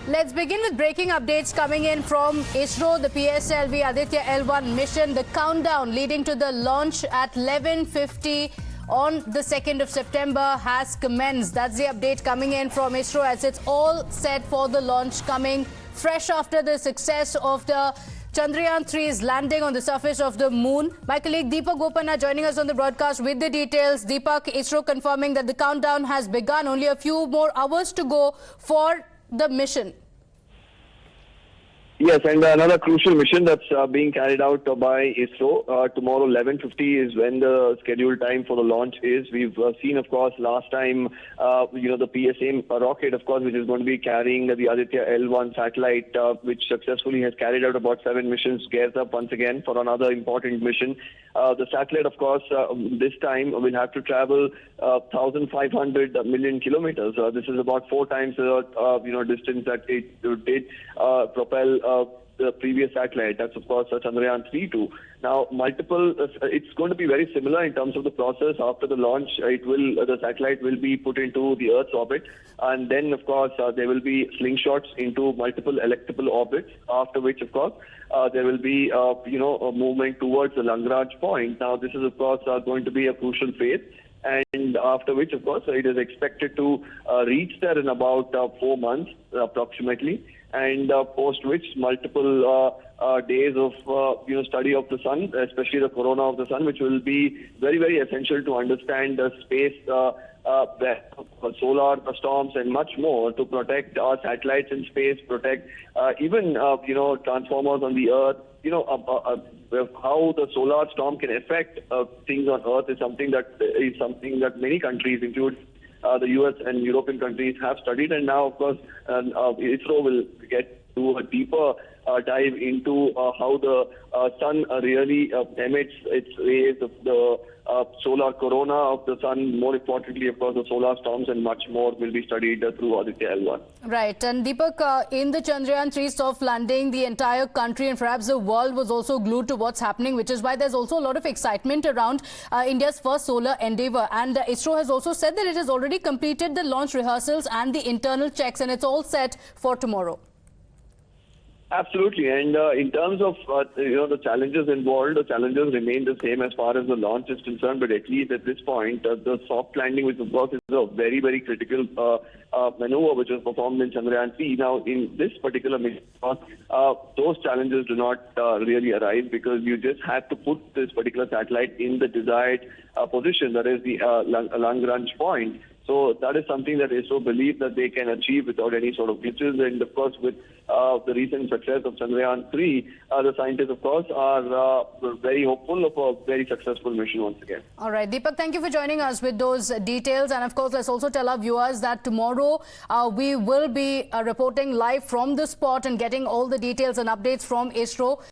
Let's begin with breaking updates coming in from ISRO, the PSLV Aditya L-1 mission. The countdown leading to the launch at 11:50 on the 2nd of September has commenced. That's the update coming in from ISRO as it's all set for the launch coming fresh after the success of the Chandrayaan 3's landing on the surface of the moon. My colleague Deepak Gopana joining us on the broadcast with the details. Deepak, ISRO confirming that the countdown has begun. Only a few more hours to go for the mission. Yes, and another crucial mission that's being carried out by ISRO. Tomorrow, 11:50 is when the scheduled time for the launch is. We've seen, of course, last time, the PSM rocket, of course, which is going to be carrying the Aditya L-1 satellite, which successfully has carried out about 7 missions, gears up once again for another important mission. The satellite, of course, this time will have to travel 1,500 million kilometers. This is about 4 times the distance that it did propel the previous satellite. That's, of course, Chandrayaan 3 too. Now, it's going to be very similar in terms of the process. After the launch, the satellite will be put into the Earth's orbit, and then, of course, there will be slingshots into multiple elliptical orbits. After which, of course, there will be a movement towards the Lagrange point. Now, this is, of course, going to be a crucial phase. And after which, of course, it is expected to reach there in about 4 months approximately, and post which multiple days of study of the sun, especially the corona of the sun, which will be very, very essential to understand the space, solar storms and much more, to protect our satellites in space, protect even transformers on the Earth. How the solar storm can affect things on Earth is something that many countries, including the US and European countries, have studied. And now, of course, ISRO will get to a deeper dive into how the sun really emits its rays of the solar corona of the sun. More importantly, of course, the solar storms and much more will be studied through Aditya L-1. Right. And Deepak, in the Chandrayaan 3 soft landing, the entire country and perhaps the world was also glued to what's happening, which is why there's also a lot of excitement around India's first solar endeavor. And ISRO has also said that it has already completed the launch rehearsals and the internal checks, and it's all set for tomorrow. Absolutely, and in terms of the challenges involved, the challenges remain the same as far as the launch is concerned. But at least at this point, the soft landing, which of course is a very, very critical maneuver, which was performed in Chandrayaan 3. Now, in this particular mission, those challenges do not really arise, because you just have to put this particular satellite in the desired position, that is the Lagrange point. So that is something that ISRO believes that they can achieve without any sort of glitches. And of course, with the recent success of Chandrayaan 3, the scientists, of course, are very hopeful of a very successful mission once again. All right, Deepak, thank you for joining us with those details. And of course, let's also tell our viewers that tomorrow we will be reporting live from the spot and getting all the details and updates from ISRO.